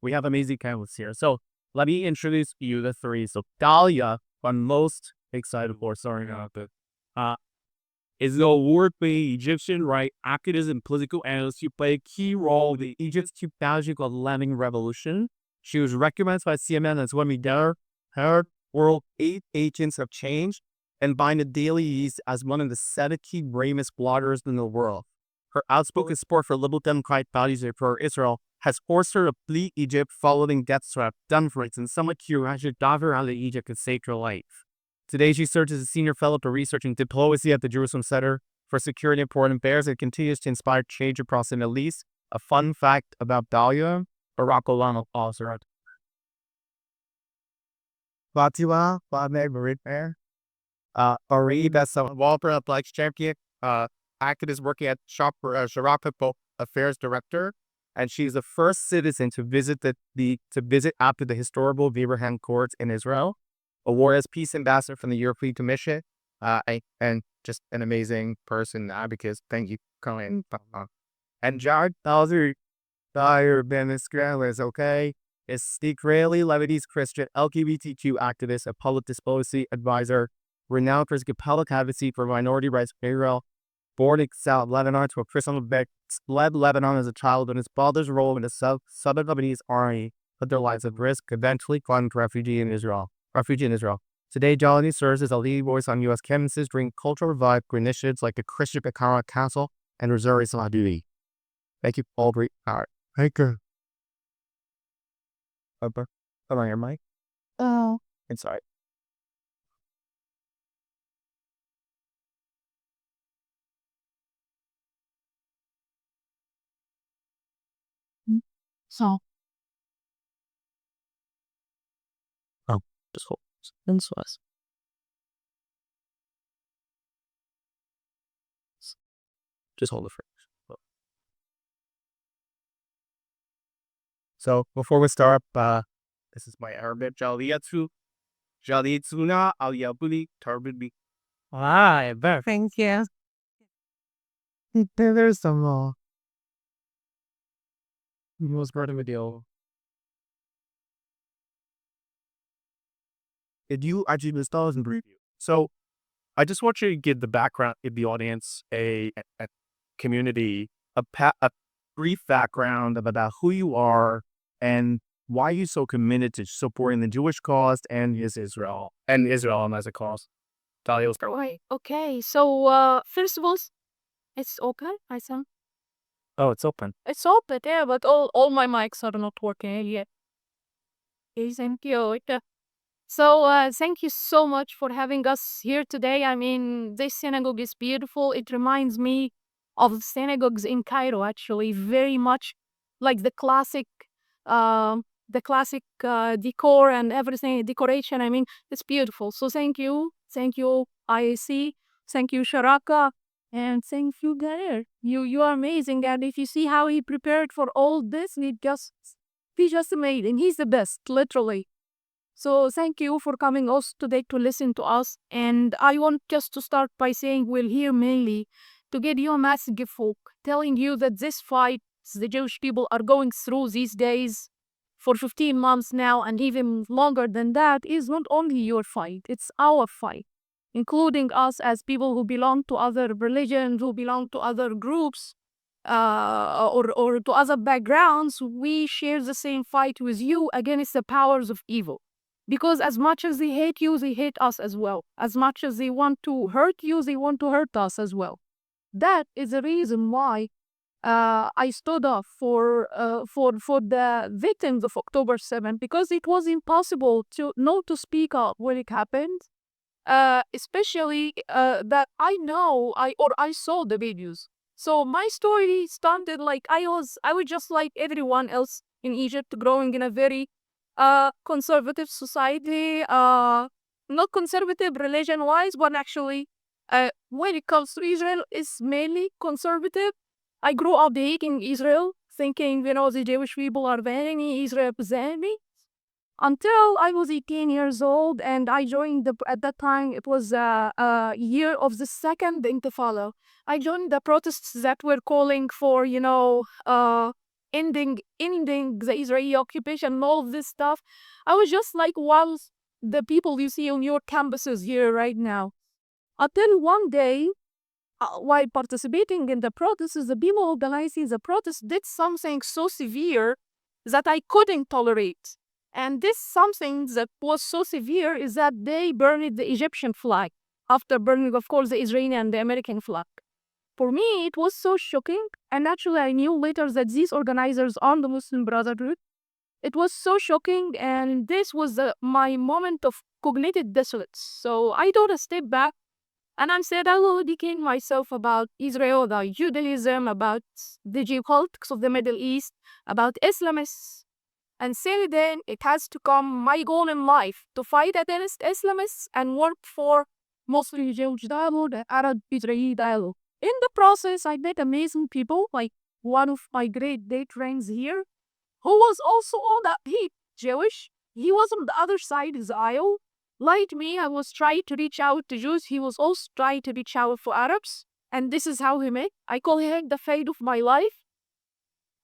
We have amazing candidates here. So let me introduce you the three. So Dalia, I'm most excited for, sorry about that, is the award-winning Egyptian right activist and political analyst who played a key role in Egypt's 2011 revolution. She was recognized by CNN as one of the third world 8 agents of change and by the Daily East as one of the 70 bravest bloggers in the world. Her outspoken support for liberal democratic values and for Israel has forced her to flee Egypt following death threats, gun threats, and some accused her daughter out of Egypt and saved her life. Today, she serves as a senior fellow for researching diplomacy at the Jerusalem Center for Security and Foreign Affairs and continues to inspire change across the Middle East. A fun fact about Dalia, Barack Obama calls her Fatema Al Harbi, that's a Walter Athletics champion, activist working at Sharapa Affairs Director, and she's the first citizen to visit after the historical Abraham courts in Israel. Award as Peace Ambassador from the European Commission, and just an amazing person, advocate. Thank you, Colin. And Jared Bowser, Benescrales, okay, is Israeli Lebanese Christian LGBTQ activist, a public diplomacy advisor, renowned for his public advocacy for minority rights in Israel. Born in South Lebanon to a Christian led Lebanon as a child, and his father's role in the Southern Lebanese army put their lives at risk, eventually climbing refugee in Israel. Today, Jalani serves as a leading voice on U.S. campuses during cultural revival initiatives like the Christian Economic Council and Missouri Duty. Thank you, Paul. All right. Thank you. Come on, your mic. Oh. Inside. So. Oh, just hold. Just hold it for me. So before we start, this is my Arabic. Jaliatsuna al Yabuli Tarbidi. Ah, better. Thank you. There's some more. Was part of a deal. Did you actually install and preview? So I just want you to give the background of the audience, a community, a brief background about who you are and why you're so committed to supporting the Jewish cause and Israel as a cause. Talia, Right. Okay. So, first of all, it's okay. I sound. oh, it's open. It's open, yeah, but all my mics are not working yet. Okay, thank you. So, thank you so much for having us here today. I mean, this synagogue is beautiful. It reminds me of synagogues in Cairo, actually, very much like the classic decor and everything, decoration. I mean, it's beautiful. So thank you, IAC, thank you, Sharaka, and thank you, Gair. You are amazing, and if you see how he prepared for all this, he's just amazing. He's the best, literally. So thank you for coming also today to listen to us. And I want just to start by saying we're here mainly to get you a message of hope, telling you that this fight the Jewish people are going through these days for 15 months now and even longer than that is not only your fight, it's our fight, including us as people who belong to other religions, who belong to other groups, or to other backgrounds. We share the same fight with you against the powers of evil. Because as much as they hate you, they hate us as well. As much as they want to hurt you, they want to hurt us as well. That is the reason why I stood up for the victims of October 7th, because it was impossible to speak up when it happened. Especially that I saw the videos. So my story started like I was just like everyone else in Egypt, growing in a very conservative society, not conservative religion wise, but actually when it comes to Israel, it's mainly conservative. I grew up hating Israel, thinking, the Jewish people are the enemy, Israel is the enemy. Until I was 18 years old and I joined at that time, it was a year of the second Intifada. I joined the protests that were calling for, ending the Israeli occupation and all of this stuff. I was just like one of the people you see on your campuses here right now. Until one day, while participating in the protests, the people organizing the protest did something so severe that I couldn't tolerate. And this something that was so severe is that they burned the Egyptian flag after burning, of course, the Israeli and the American flag. For me, it was so shocking, and actually, I knew later that these organizers are the Muslim Brotherhood. It was so shocking, and this was my moment of cognitive dissonance. So I took a step back and I said, I will educate myself about Israel, about Judaism, about the geopolitics of the Middle East, about Islamists. And since then, it has become my goal in life to fight against Islamists and work for Muslim Jewish dialogue and Arab Israeli dialogue. In the process, I met amazing people, like one of my great day friends here, who was also on that he Jewish. He was on the other side of the aisle. Like me, I was trying to reach out to Jews. He was also trying to reach out for Arabs. And this is how he met. I call him the fate of my life,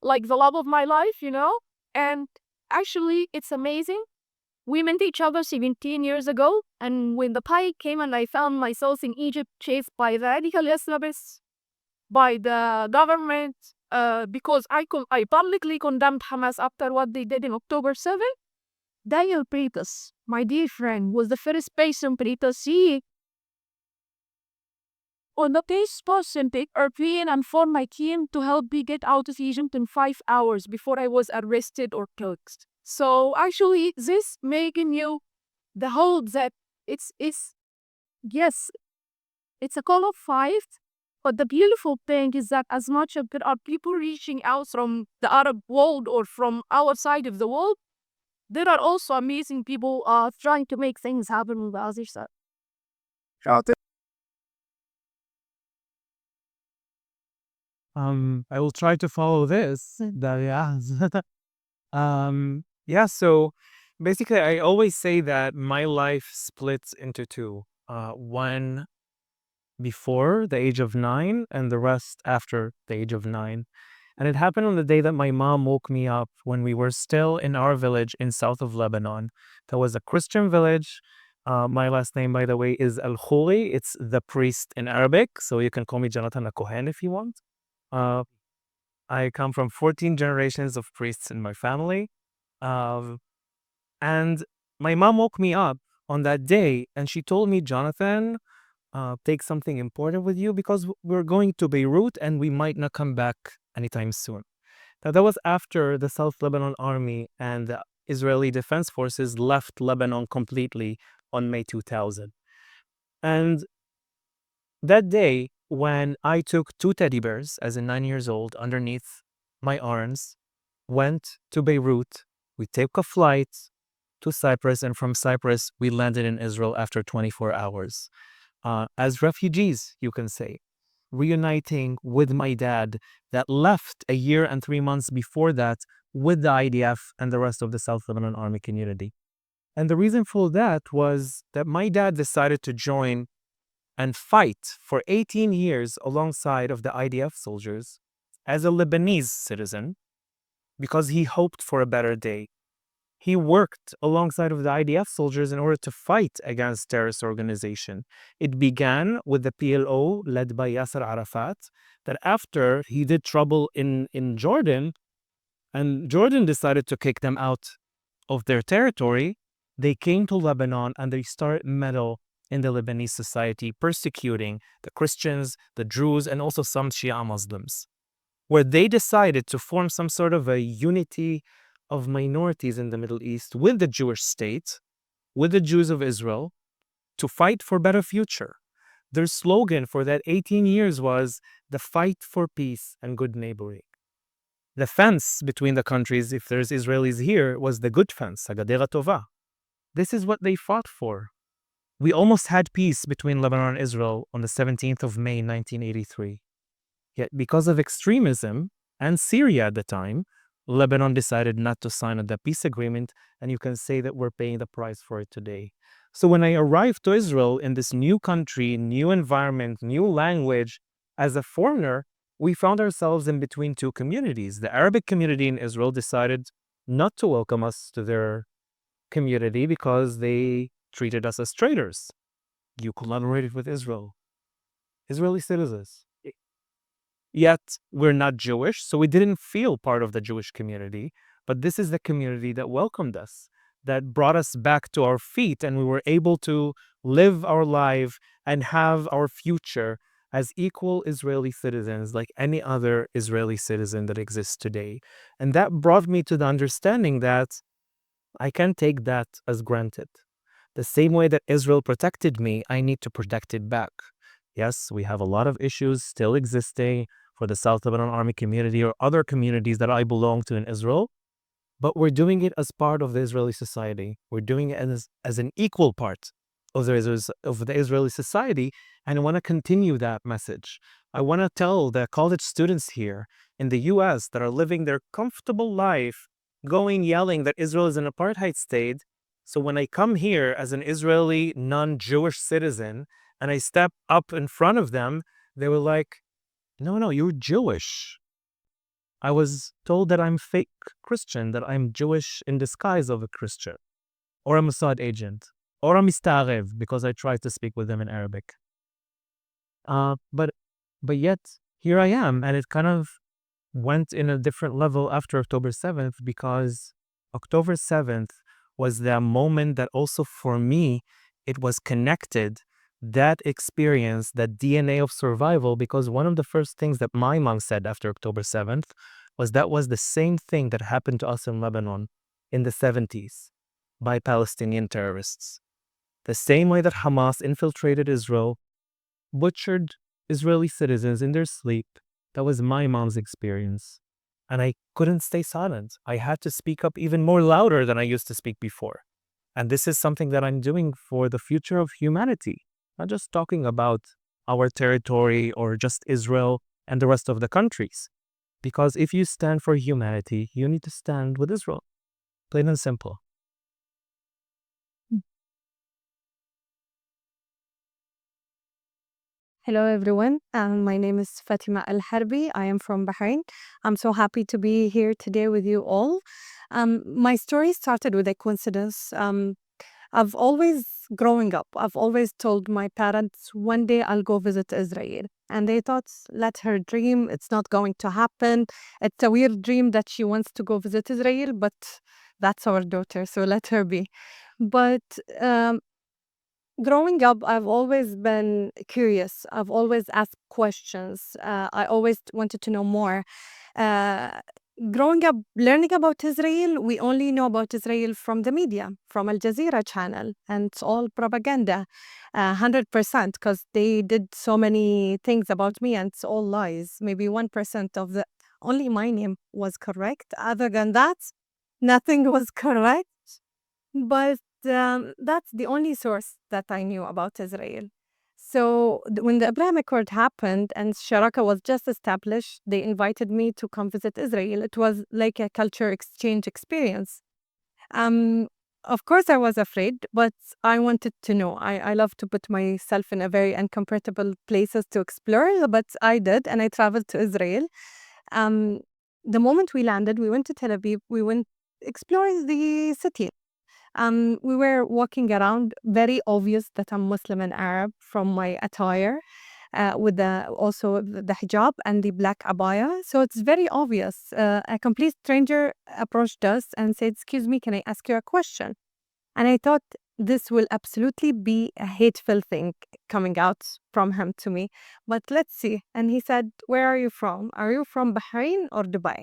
like the love of my life, you know? And actually, it's amazing. We met each other 17 years ago, and when the pike came and I found myself in Egypt chased by the radical Islamists, by the government, because I publicly condemned Hamas after what they did in October 7th. Daniel Pretus, my dear friend, was the first person to see on the case person take European and form my team to help me get out of Egypt in 5 hours before I was arrested or killed. So actually, this making you the hope that it's yes, it's a call of fight. But the beautiful thing is that as much as there are people reaching out from the Arab world or from our side of the world, there are also amazing people trying to make things happen on the other side. I will try to follow this, Dalia. Yeah, so basically, I always say that my life splits into two. One before the age of 9 and the rest after the age of 9. And it happened on the day that my mom woke me up when we were still in our village in south of Lebanon. That was a Christian village. My last name, by the way, is Elkhoury. It's the priest in Arabic, so you can call me Jonathan a Kohen if you want. Uh, I come from 14 generations of priests in my family. And my mom woke me up on that day and she told me, Jonathan, take something important with you because we're going to Beirut and we might not come back anytime soon. Now, that was after the South Lebanon Army and the Israeli Defense Forces left Lebanon completely on May 2000. And that day, when I took 2 teddy bears as a 9 years old underneath my arms, went to Beirut, we took a flight to Cyprus, and from Cyprus, we landed in Israel after 24 hours. As refugees, you can say, reuniting with my dad that left a year and 3 months before that with the IDF and the rest of the South Lebanon Army community. And the reason for that was that my dad decided to join and fight for 18 years alongside of the IDF soldiers as a Lebanese citizen because he hoped for a better day. He worked alongside of the IDF soldiers in order to fight against terrorist organization. It began with the PLO led by Yasser Arafat, that after he did trouble in Jordan, and Jordan decided to kick them out of their territory, they came to Lebanon and they started meddle in the Lebanese society, persecuting the Christians, the Druze, and also some Shia Muslims, where they decided to form some sort of a unity of minorities in the Middle East with the Jewish state, with the Jews of Israel, to fight for a better future. Their slogan for that 18 years was the fight for peace and good neighboring. The fence between the countries, if there's Israelis here, was the good fence, Hagadera Tova. This is what they fought for. We almost had peace between Lebanon and Israel on the 17th of May, 1983. Yet because of extremism and Syria at the time, Lebanon decided not to sign on the peace agreement, and you can say that we're paying the price for it today. So when I arrived to Israel in this new country, new environment, new language, as a foreigner, we found ourselves in between two communities. The Arabic community in Israel decided not to welcome us to their community because they treated us as traitors. You collaborated with Israel, Israeli citizens. Yet we're not Jewish, so we didn't feel part of the Jewish community. But this is the community that welcomed us, that brought us back to our feet, and we were able to live our life and have our future as equal Israeli citizens like any other Israeli citizen that exists today. And that brought me to the understanding that I can't take that as granted. The same way that Israel protected me, I need to protect it back. Yes, we have a lot of issues still existing for the South Lebanon Army community or other communities that I belong to in Israel, but we're doing it as part of the Israeli society. We're doing it as an equal part of the Israeli society, and I want to continue that message. I want to tell the college students here in the US that are living their comfortable life, going yelling that Israel is an apartheid state. So when I come here as an Israeli non-Jewish citizen and I step up in front of them, they were like, no, you're Jewish. I was told that I'm fake Christian, that I'm Jewish in disguise of a Christian, or a Mossad agent, or a mistarev, because I tried to speak with them in Arabic. But yet, here I am, and it kind of went in a different level after October 7th, because October 7th was the moment that also for me, it was connected, that experience, that DNA of survival, because one of the first things that my mom said after October 7th was that was the same thing that happened to us in Lebanon in the 70s by Palestinian terrorists. The same way that Hamas infiltrated Israel, butchered Israeli citizens in their sleep, that was my mom's experience. And I couldn't stay silent. I had to speak up even more louder than I used to speak before. And this is something that I'm doing for the future of humanity, not just talking about our territory or just Israel and the rest of the countries. Because if you stand for humanity, you need to stand with Israel. Plain and simple. Hello, everyone. My name is Fatema Al Harbi. I am from Bahrain. I'm so happy to be here today with you all. My story started with a coincidence. I've always, growing up, I've always told my parents one day I'll go visit Israel. And they thought, let her dream. It's not going to happen. It's a weird dream that she wants to go visit Israel, but that's our daughter, so let her be. But growing up, I've always been curious. I've always asked questions. I always wanted to know more. Uh, Growing up, learning about Israel, we only know about Israel from the media, from Al Jazeera channel, and it's all propaganda, 100%, because they did so many things about me, and it's all lies. Maybe 1% of the only my name was correct. Other than that, nothing was correct. But that's the only source that I knew about Israel. So when the Abraham Accord happened and Sharaka was just established, they invited me to come visit Israel. It was like a culture exchange experience. Um, of course, I was afraid, but I wanted to know. I love to put myself in a very uncomfortable places to explore, but I did, and I traveled to Israel. Um, the moment we landed, we went to Tel Aviv. We went exploring the city. We were walking around, very obvious that I'm Muslim and Arab from my attire, with also the hijab and the black abaya. So it's very obvious. A complete stranger approached us and said, "Excuse me, can I ask you a question?" And I thought this will absolutely be a hateful thing coming out from him to me. But let's see. And he said, "Where are you from? Are you from Bahrain or Dubai?"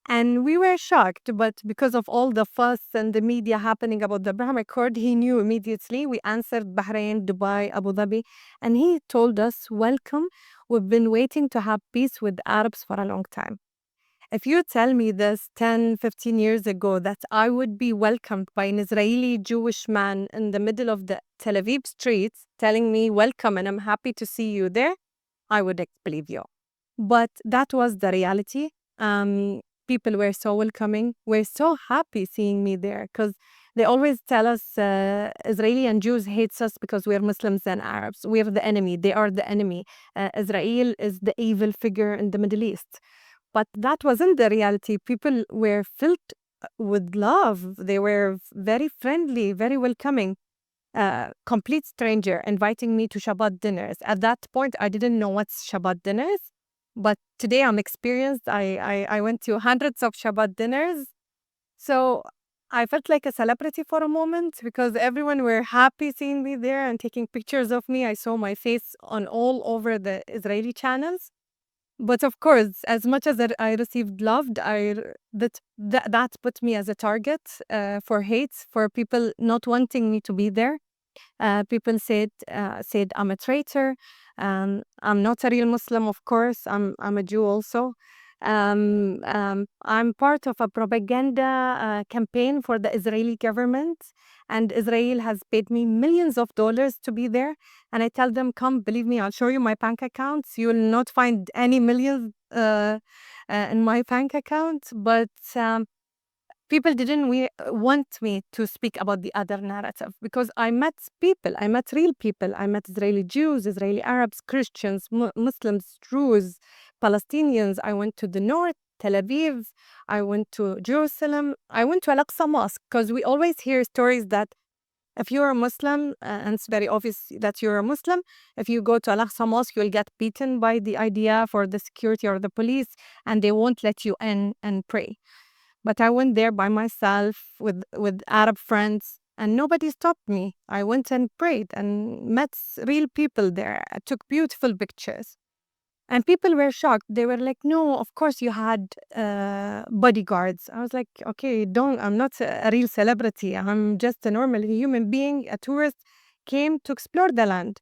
And we were shocked, but because of all the fuss and the media happening about the Abraham Accord, he knew immediately. We answered Bahrain, Dubai, Abu Dhabi, and he told us, "Welcome. We've been waiting to have peace with Arabs for a long time." If you tell me this 10, 15 years ago that I would be welcomed by an Israeli Jewish man in the middle of the Tel Aviv streets telling me, "Welcome, and I'm happy to see you there," I would believe you. But that was the reality. People were so welcoming, were so happy seeing me there because They always tell us Israeli and Jews hates us because we are Muslims and Arabs. We are the enemy. They are the enemy. Israel is the evil figure in the Middle East. But that wasn't the reality. People were filled with love. They were very friendly, very welcoming. Complete stranger inviting me to Shabbat dinners. At that point, I didn't know what's Shabbat dinners, but today I'm experienced. I went to hundreds of Shabbat dinners. So I felt like a celebrity for a moment because everyone were happy seeing me there and taking pictures of me. I saw my face on all over the Israeli channels. But of course, as much as I received love, that put me as a target for hate, for people not wanting me to be there. People said I'm a traitor. I'm not a real Muslim, of course. I'm a Jew also. I'm part of a propaganda campaign for the Israeli government, and Israel has paid me millions of dollars to be there. And I tell them, come, believe me, I'll show you my bank accounts. You will not find any millions in my bank account. But people didn't want me to speak about the other narrative because I met people, I met real people. I met Israeli Jews, Israeli Arabs, Christians, Muslims, Druze, Palestinians. I went to the north, Tel Aviv. I went to Jerusalem. I went to Al-Aqsa Mosque because we always hear stories that if you're a Muslim, and it's very obvious that you're a Muslim, if you go to Al-Aqsa Mosque, you'll get beaten by the IDF or the security or the police, and they won't let you in and pray. But I went there by myself with Arab friends, and nobody stopped me. I went and prayed and met real people there. I took beautiful pictures. And people were shocked. They were like, no, of course you had bodyguards. I was like, okay, I'm not a real celebrity. I'm just a normal human being, a tourist, came to explore the land.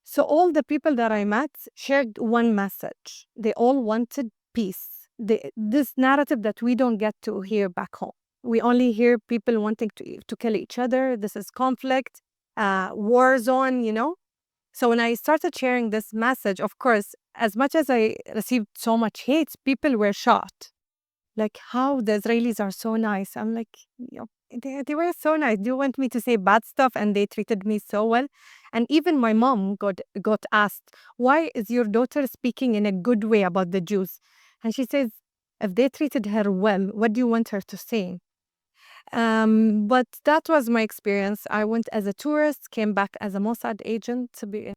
So all the people that I met shared one message. They all wanted peace. This narrative that we don't get to hear back home. We only hear people wanting to kill each other. This is conflict, war zone, you know? So when I started sharing this message, of course, as much as I received so much hate, people were shocked. Like, how the Israelis are so nice. I'm like, you know, they were so nice. Do you want me to say bad stuff? And they treated me so well. And even my mom got asked, why is your daughter speaking in a good way about the Jews? And she says, if they treated her well, what do you want her to say? But that was my experience. I went as a tourist, came back as a Mossad agent to be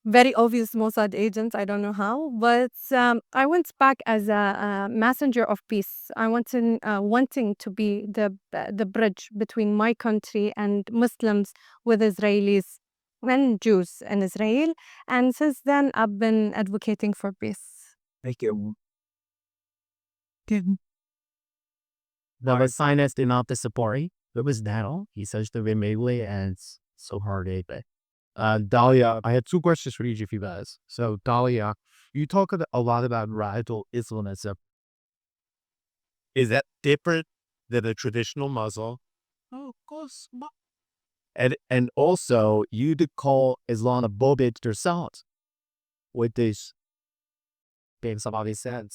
very obvious Mossad agent. I don't know how, but I went back as a messenger of peace. I wanting to be the bridge between my country and Muslims with Israelis and Jews in Israel. And since then, I've been advocating for peace. Thank you. The sinus did not support. It was now. He says the mainly and it's so hard. Dalia, I had two questions for each of you guys. So, Dalia, you talk a lot about radical Islamism. Is that different than a traditional Muslim? Oh, of course. And also, you did call Islam a bullet yourself with this being somebody said.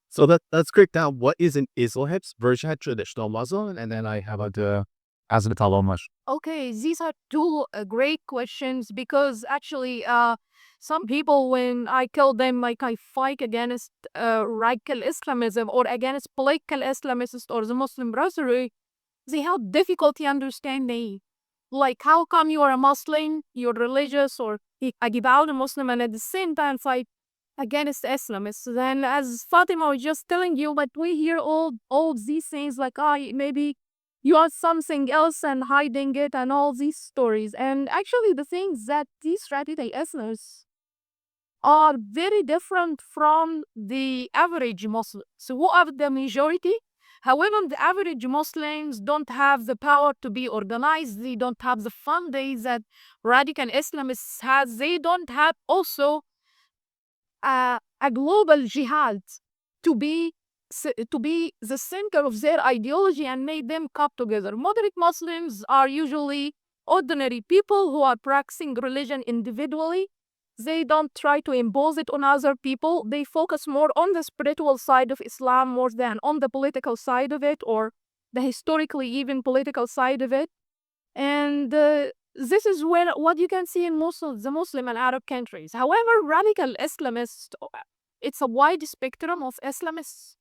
So let's break down what is an Islamist versus a traditional Muslim, and then I have a as a Talomash. Okay, these are two great questions because actually, some people, when I tell them like I fight against radical Islamism or against political Islamists or the Muslim Brotherhood, they have difficulty understanding. Like, how come you are a Muslim, you're religious, or a devout Muslim, and at the same time fight against Islamists? Then, as Fatima was just telling you, but we hear all these things like, maybe you are something else and hiding it and all these stories. And actually, the things that these radical Islamists are very different from the average Muslim. So who are the majority? However, the average Muslims don't have the power to be organized. They don't have the funding that radical Islamists has. They don't have also a global jihad to be the center of their ideology and make them come together. Moderate Muslims are usually ordinary people who are practicing religion individually, They don't try to impose it on other people. They focus more on the spiritual side of Islam more than on the political side of it or the historically even political side of it. And this is what you can see in the Muslim and Arab countries. However, radical Islamists, it's a wide spectrum of Islamists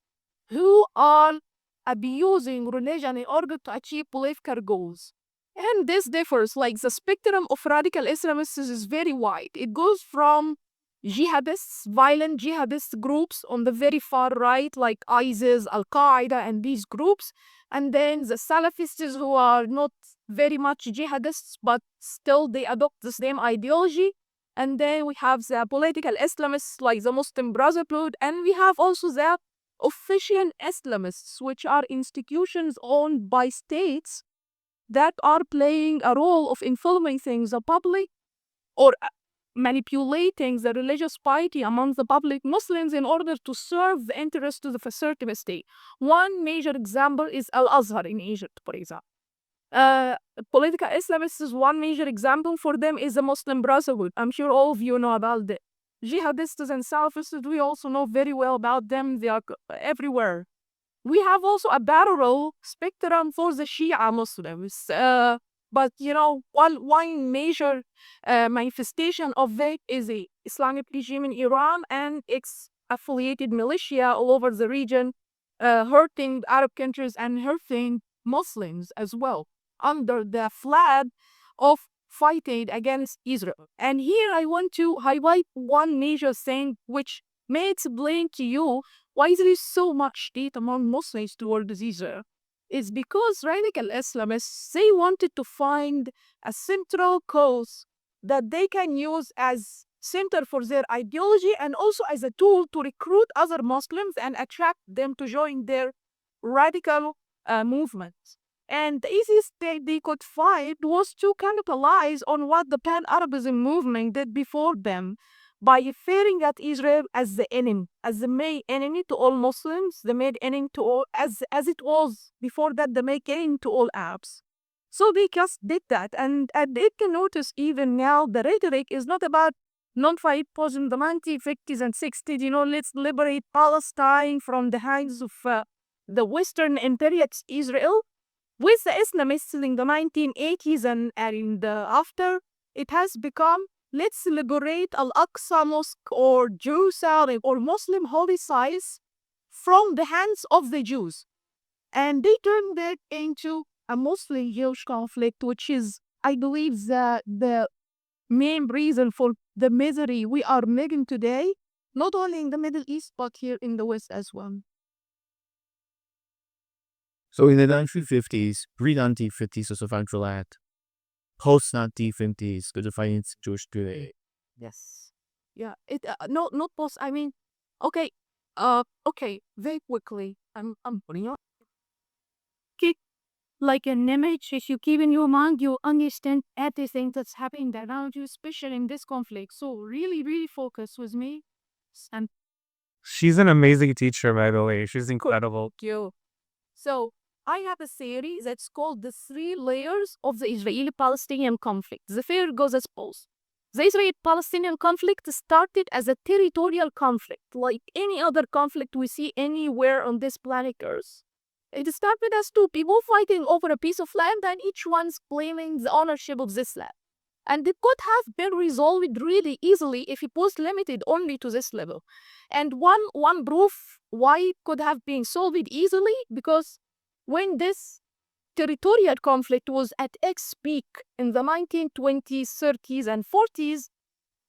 who are abusing religion in order to achieve political goals. And this differs, like the spectrum of radical Islamists is very wide. It goes from jihadists, violent jihadist groups on the very far right, like ISIS, Al Qaeda, and these groups, and then the Salafists who are not very much jihadists, but still they adopt the same ideology. And then we have the political Islamists like the Muslim Brotherhood, and we have also the official Islamists, which are institutions owned by states that are playing a role of influencing the public or manipulating the religious piety among the public Muslims in order to serve the interests of a certain state. One major example is Al-Azhar in Egypt, for example. Political Islamists is one major example. For them is the Muslim Brotherhood. I'm sure all of you know about it. Jihadists and Salafists, we also know very well about them. They are everywhere. We have also a parallel spectrum for the Shia Muslims. But one major manifestation of it is the Islamic regime in Iran and its affiliated militia all over the region, hurting Arab countries and hurting Muslims as well, under the flag of fighting against Israel. And here I want to highlight one major thing which may explain to you why there is so much hate among Muslims towards Israel. Is because radical Islamists, they wanted to find a central cause that they can use as center for their ideology and also as a tool to recruit other Muslims and attract them to join their radical movements. And the easiest thing they could find was to capitalize on what the Pan-Arabism movement did before them by referring at Israel as the enemy, as the main enemy to all Muslims, the main enemy to all, as it was before that, the main enemy to all Arabs. So they just did that, and they can notice even now the rhetoric is not about non-fight pause in the 1950s and 60s, let's liberate Palestine from the hands of the Western imperialist Israel. With the Islamists in the 1980s and after, it has become let's liberate Al-Aqsa Mosque or Jerusalem or Muslim holy sites from the hands of the Jews. And they turned that into a Muslim-Jewish conflict, which is, I believe, the main reason for the misery we are living today, not only in the Middle East, but here in the West as well. So in the 1950s, pre-1950s was a factual act. Post-1950s, the defiance Jewish today. Yes. Yeah. Not post. I mean, okay. Very quickly. I'm putting on. Keep like an image. If you keep in your mind, you understand everything that's happening around you, especially in this conflict. So really, really focus with me. And She's an amazing teacher, by the way. She's incredible. thank you. So I have a theory that's called the 3 layers of the Israeli-Palestinian conflict. The theory goes as follows. The Israeli-Palestinian conflict started as a territorial conflict, like any other conflict we see anywhere on this planet Earth. It started as 2 people fighting over a piece of land and each one's claiming the ownership of this land. And it could have been resolved really easily if it was limited only to this level. And one proof why it could have been solved easily, because when this territorial conflict was at its peak in the 1920s, 30s, and 40s,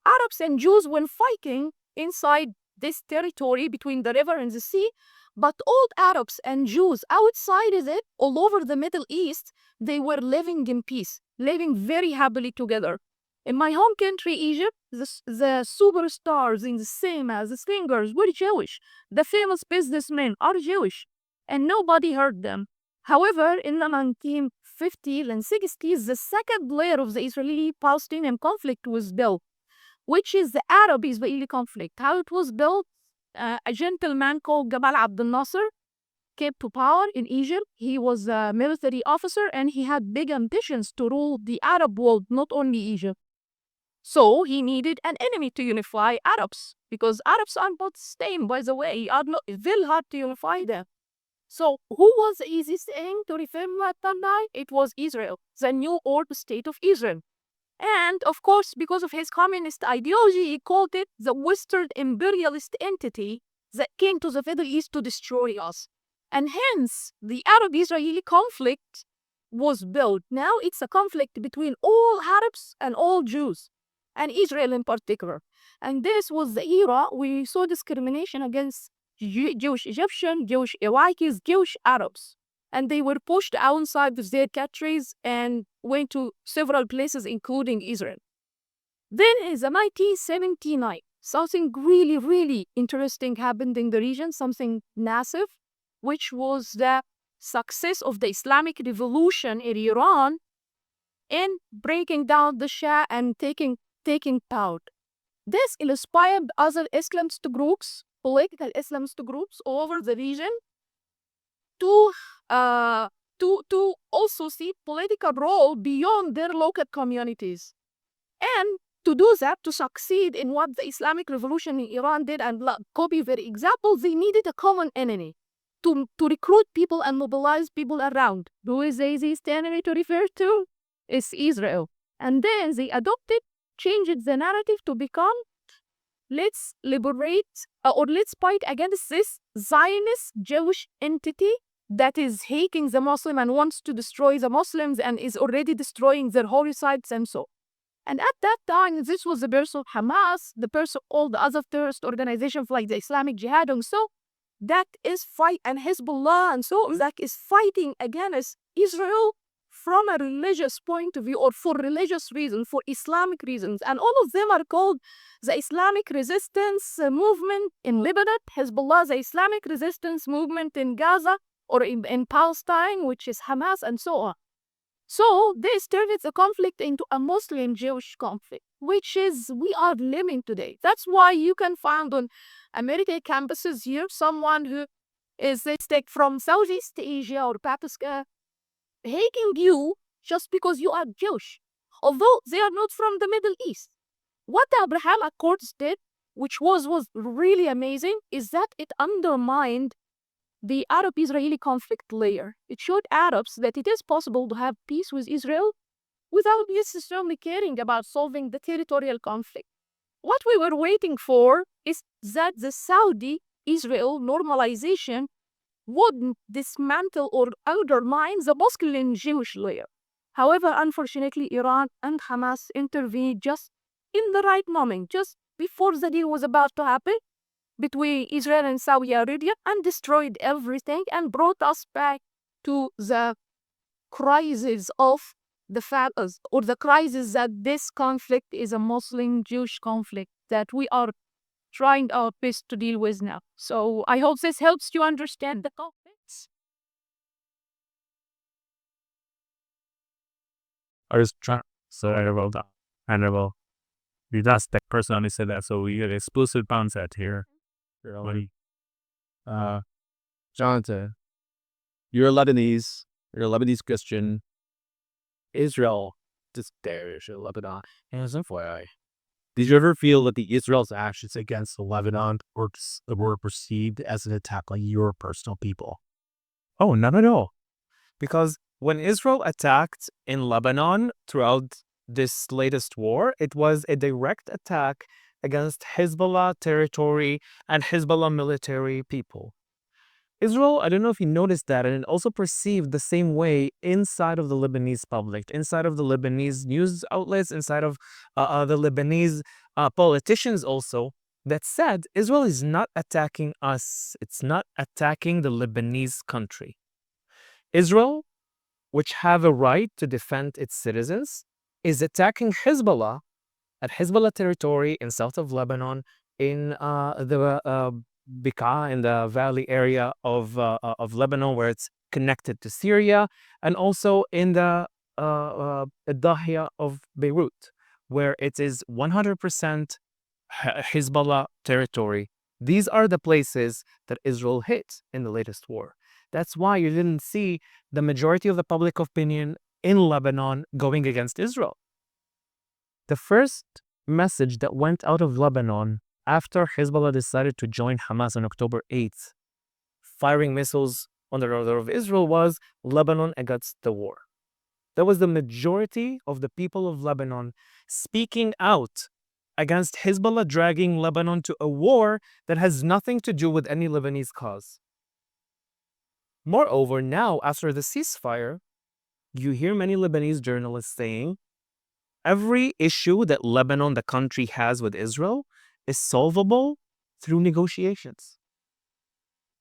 Arabs and Jews were fighting inside this territory between the river and the sea, but all Arabs and Jews outside of it, all over the Middle East, they were living in peace, living very happily together. In my home country, Egypt, the superstars in the cinema, the singers were Jewish. The famous businessmen are Jewish, and nobody heard them. However, in the 1950s and 60s, the second layer of the Israeli-Palestinian conflict was built, which is the Arab-Israeli conflict. How it was built, a gentleman called Gamal Abdel Nasser came to power in Egypt. He was a military officer, and he had big ambitions to rule the Arab world, not only Egypt. So he needed an enemy to unify Arabs, because Arabs are not same, by the way, are not very hard to unify them. So who was the easiest thing to reform at that time? It was Israel, the new old state of Israel. And of course, because of his communist ideology, he called it the Western imperialist entity that came to the Middle East to destroy us. And hence, the Arab-Israeli conflict was built. Now it's a conflict between all Arabs and all Jews, and Israel in particular. And this was the era we saw discrimination against Jewish Egyptian, Jewish Iraqis, Jewish Arabs. And they were pushed outside of their countries and went to several places, including Israel. Then in the 1979, something really, really interesting happened in the region, something massive, which was the success of the Islamic Revolution in Iran in breaking down the Shah and taking power. This inspired other Islamist groups, political Islamist groups all over the region, to also see political role beyond their local communities. And to do that, to succeed in what the Islamic Revolution in Iran did and copy their example, they needed a common enemy to recruit people and mobilize people around. Who is the easiest enemy to refer to? It's Israel. And then they changed the narrative to become, let's liberate or let's fight against this Zionist Jewish entity that is hating the Muslim and wants to destroy the Muslims and is already destroying their holy sites and so. And at that time, this was the birth of Hamas, the birth of all the other terrorist organizations like the Islamic Jihad and so. That is fight, and Hezbollah and so that is fighting against Israel from a religious point of view or for religious reasons, for Islamic reasons. And all of them are called the Islamic Resistance Movement in Lebanon, Hezbollah, the Islamic Resistance Movement in Gaza or in Palestine, which is Hamas and so on. So this turned the conflict into a Muslim-Jewish conflict, which is we are living today. That's why you can find on American campuses here someone who is, let's take from Southeast Asia or Pakistan, hating you just because you are Jewish, although they are not from the Middle East. What the Abraham Accords did, which was really amazing, is that it undermined the Arab-Israeli conflict layer. It showed Arabs that it is possible to have peace with Israel without necessarily caring about solving the territorial conflict. What we were waiting for is that the Saudi-Israel normalization would dismantle or undermine the Muslim-Jewish layer. However, unfortunately, Iran and Hamas intervened just in the right moment, just before the deal was about to happen between Israel and Saudi Arabia, and destroyed everything and brought us back to the crisis of the fact, or the crisis that this conflict is a Muslim-Jewish conflict that we are trying our best to deal with now. So I hope this helps you understand the conflicts. I was trying. Sorry about that. And well, that's the person only said that, so we get explicit bounce at here. Jonathan, you're Lebanese. You're a Lebanese Christian. Israel, just there, Lebanon. And as an FYI, did you ever feel that the Israel's actions against Lebanon were perceived as an attack on your personal people? Oh, not at all. Because when Israel attacked in Lebanon throughout this latest war, it was a direct attack against Hezbollah territory and Hezbollah military people. Israel, I don't know if you noticed that, and it also perceived the same way inside of the Lebanese public, inside of the Lebanese news outlets, inside of the Lebanese politicians also, that said Israel is not attacking us. It's not attacking the Lebanese country. Israel, which have a right to defend its citizens, is attacking Hezbollah at Hezbollah territory in south of Lebanon, in the Bekaa, in the valley area of Lebanon, where it's connected to Syria, and also in the Dahia of Beirut, where it is 100% Hezbollah territory. These are the places that Israel hit in the latest war. That's why you didn't see the majority of the public opinion in Lebanon going against Israel. The first message that went out of Lebanon after Hezbollah decided to join Hamas on October 8th, firing missiles on the north of Israel, was Lebanon against the war. That was the majority of the people of Lebanon speaking out against Hezbollah dragging Lebanon to a war that has nothing to do with any Lebanese cause. Moreover, now after the ceasefire, you hear many Lebanese journalists saying every issue that Lebanon, the country, has with Israel is solvable through negotiations,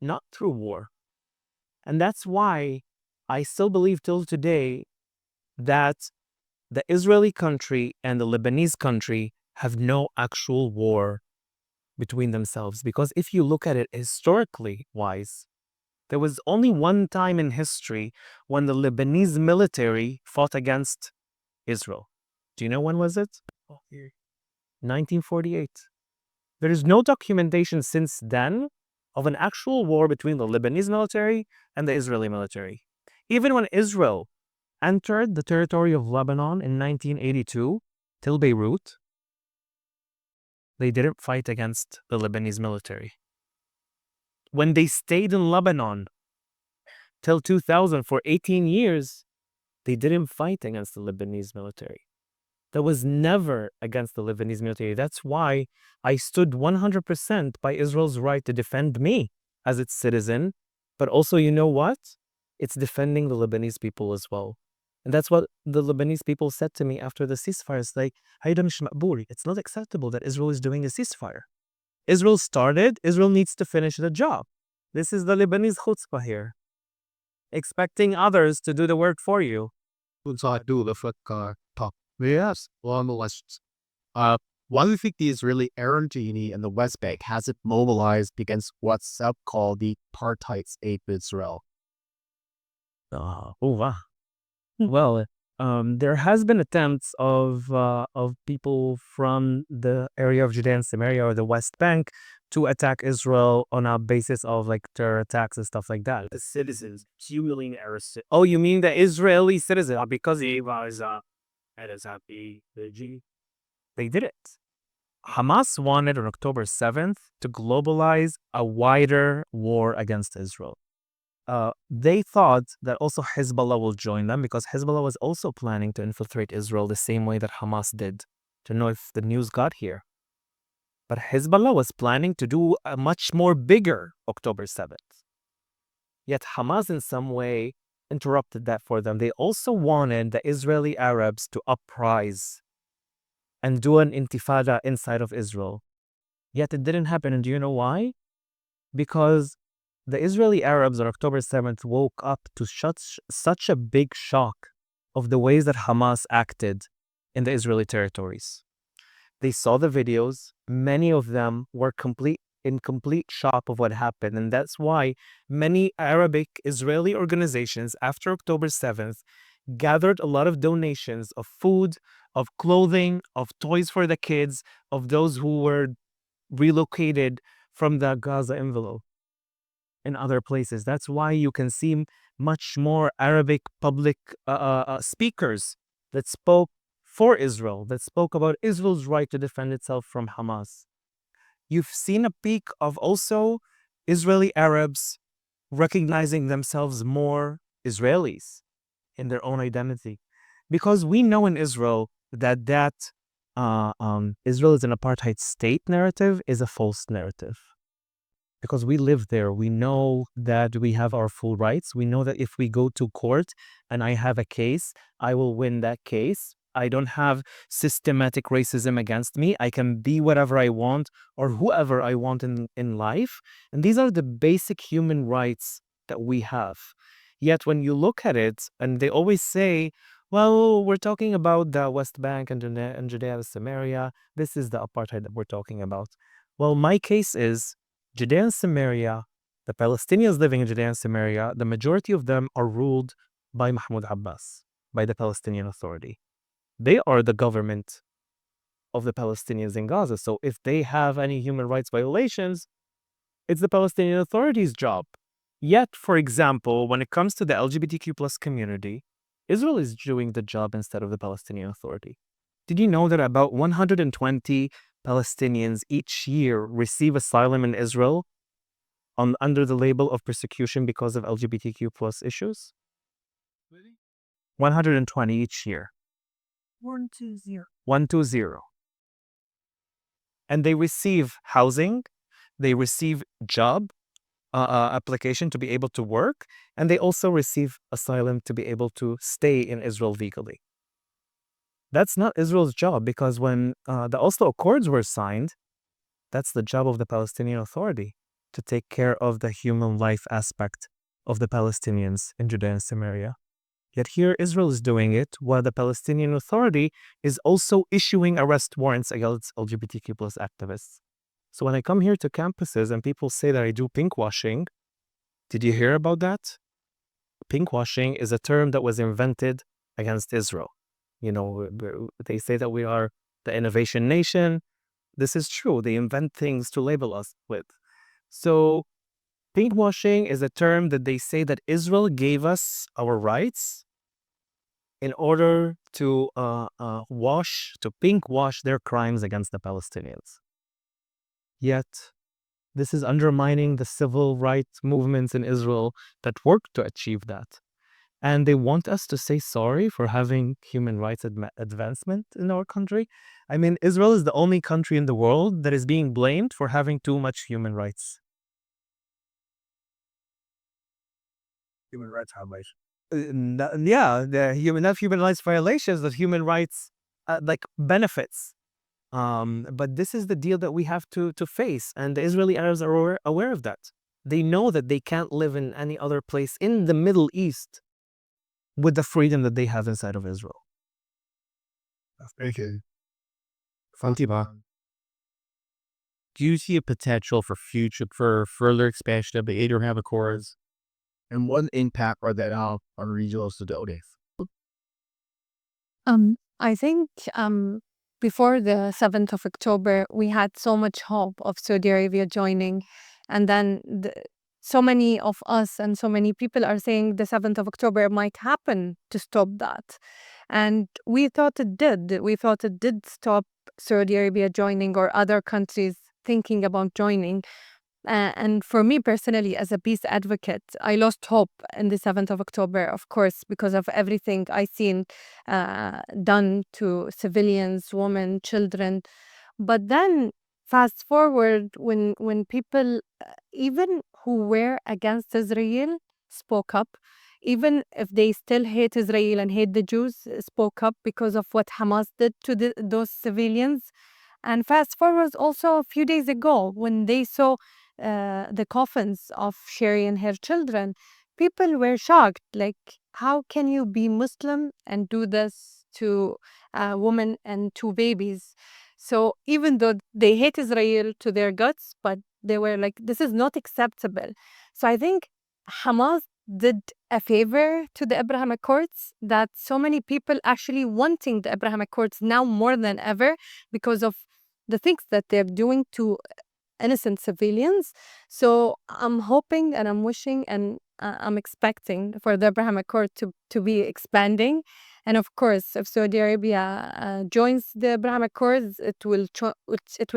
not through war. And that's why I still believe till today that the Israeli country and the Lebanese country have no actual war between themselves. Because if you look at it historically wise, there was only one time in history when the Lebanese military fought against Israel. Do you know when was it? 1948. There is no documentation since then of an actual war between the Lebanese military and the Israeli military. Even when Israel entered the territory of Lebanon in 1982 till Beirut, they didn't fight against the Lebanese military. When they stayed in Lebanon till 2000 for 18 years, they didn't fight against the Lebanese military. That was never against the Lebanese military. That's why I stood 100% by Israel's right to defend me as its citizen. But also, you know what? It's defending the Lebanese people as well. And that's what the Lebanese people said to me after the ceasefire. It's like, it's not acceptable that Israel is doing a ceasefire. Israel started, Israel needs to finish the job. This is the Lebanese chutzpah here. Expecting others to do the work for you. Yes, along the list. Why do you think the Israeli army and the West Bank hasn't mobilized against what's called the apartheid state of Israel? Well, there has been attempts of people from the area of Judea and Samaria or the West Bank to attack Israel on a basis of like terror attacks and stuff like that. The citizens, 2 million arrested. Oh, you mean the Israeli citizen? Because he was they did it. Hamas wanted on October 7th to globalize a wider war against Israel. They thought that also Hezbollah will join them because Hezbollah was also planning to infiltrate Israel the same way that Hamas did. To know if the news got here. But Hezbollah was planning to do a much more bigger October 7th. Yet Hamas in some way interrupted that for them. They also wanted the Israeli Arabs to uprise and do an intifada inside of Israel. Yet it didn't happen. And do you know why? Because the Israeli Arabs on October 7th woke up to such a big shock of the ways that Hamas acted in the Israeli territories. They saw the videos. Many of them were in complete shock of what happened. And that's why many Arabic Israeli organizations after October 7th gathered a lot of donations of food, of clothing, of toys for the kids, of those who were relocated from the Gaza envelope in other places. That's why you can see much more Arabic public speakers that spoke for Israel, that spoke about Israel's right to defend itself from Hamas. You've seen a peak of also Israeli Arabs recognizing themselves more Israelis in their own identity. Because we know in Israel that Israel is an apartheid state narrative is a false narrative. Because we live there, we know that we have our full rights. We know that if we go to court and I have a case, I will win that case. I don't have systematic racism against me. I can be whatever I want or whoever I want in life. And these are the basic human rights that we have. Yet when you look at it, and they always say, well, we're talking about the West Bank and Judea and Samaria. This is the apartheid that we're talking about. Well, my case is Judea and Samaria, the Palestinians living in Judea and Samaria, the majority of them are ruled by Mahmoud Abbas, by the Palestinian Authority. They are the government of the Palestinians in Gaza. So if they have any human rights violations, it's the Palestinian Authority's job. Yet, for example, when it comes to the LGBTQ plus community, Israel is doing the job instead of the Palestinian Authority. Did you know that about 120 Palestinians each year receive asylum in Israel under the label of persecution because of LGBTQ plus issues? 120 each year. 120. 120. And they receive housing, they receive job application to be able to work, and they also receive asylum to be able to stay in Israel legally. That's not Israel's job, because when the Oslo Accords were signed, that's the job of the Palestinian Authority to take care of the human life aspect of the Palestinians in Judea and Samaria. Yet here Israel is doing it while the Palestinian Authority is also issuing arrest warrants against LGBTQ plus activists. So when I come here to campuses and people say that I do pinkwashing, did you hear about that? Pinkwashing is a term that was invented against Israel. You know, they say that we are the innovation nation. This is true. They invent things to label us with. So pinkwashing is a term that they say that Israel gave us our rights in order to pinkwash their crimes against the Palestinians. Yet, this is undermining the civil rights movements in Israel that work to achieve that. And they want us to say sorry for having human rights advancement in our country. I mean, Israel is the only country in the world that is being blamed for having too much human rights. Human rights violation. Not human rights violations, but human rights like benefits. But this is the deal that we have to face, and the Israeli Arabs are aware of that. They know that they can't live in any other place in the Middle East with the freedom that they have inside of Israel. Thank you. Fatema, Do you see a potential for further expansion of the Abraham Accords? and what impact are that on regional stability? I think before the 7th of October, we had so much hope of Saudi Arabia joining. And then so many of us and so many people are saying the 7th of October might happen to stop that. And we thought it did. We thought it did stop Saudi Arabia joining or other countries thinking about joining. And for me personally, as a peace advocate, I lost hope in the 7th of October, of course, because of everything I seen done to civilians, women, children. But then fast forward when people, even who were against Israel, spoke up, even if they still hate Israel and hate the Jews, spoke up because of what Hamas did to those civilians. And fast forward also a few days ago when they saw the coffins of Sherry and her children, people were shocked. Like, how can you be Muslim and do this to a woman and two babies? So even though they hate Israel to their guts, but they were like, this is not acceptable. So I think Hamas did a favor to the Abraham Accords, that so many people actually wanting the Abraham Accords now more than ever because of the things that they're doing to innocent civilians. So I'm hoping and I'm wishing and I'm expecting for the Abraham Accord to be expanding. And of course, if Saudi Arabia joins the Abraham Accords, it will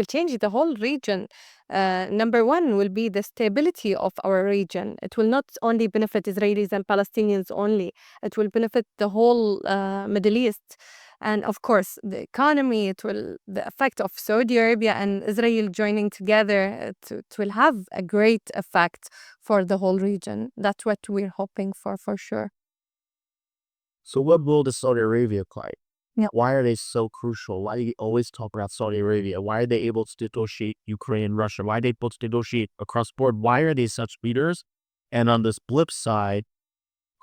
change the whole region. Number one will be the stability of our region. It will not only benefit Israelis and Palestinians only. It will benefit the whole Middle East. And of course, the economy, the effect of Saudi Arabia and Israel joining together, it will have a great effect for the whole region. That's what we're hoping for sure. So what role does Saudi Arabia play? Yeah. Why are they so crucial? Why do you always talk about Saudi Arabia? Why are they able to negotiate Ukraine, Russia? Why are they able to negotiate across the board? Why are they such leaders? And on this flip side,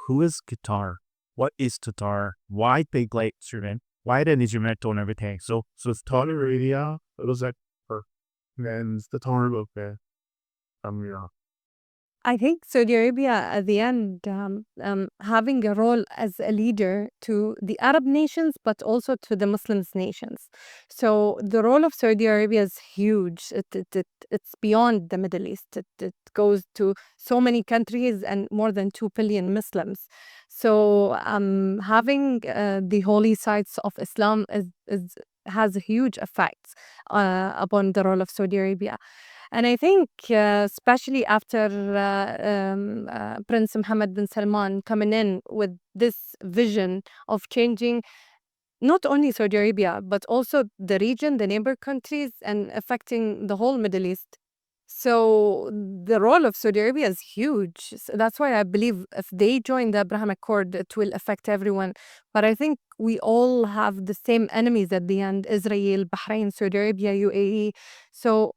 who is Qatar? What is Qatar? Why big like Sudan? Why the instrumental and everything? So Saudi Arabia, it was like, and the Qatar of the, I think Saudi Arabia at the end having a role as a leader to the Arab nations, but also to the Muslims nations. So the role of Saudi Arabia is huge. It's beyond the Middle East. It goes to so many countries and more than 2 billion Muslims. So having the holy sites of Islam has a huge effect upon the role of Saudi Arabia. And I think, especially after Prince Mohammed bin Salman coming in with this vision of changing not only Saudi Arabia, but also the region, the neighbor countries, and affecting the whole Middle East. So the role of Saudi Arabia is huge. So that's why I believe if they join the Abraham Accord, it will affect everyone. But I think we all have the same enemies at the end: Israel, Bahrain, Saudi Arabia, UAE. So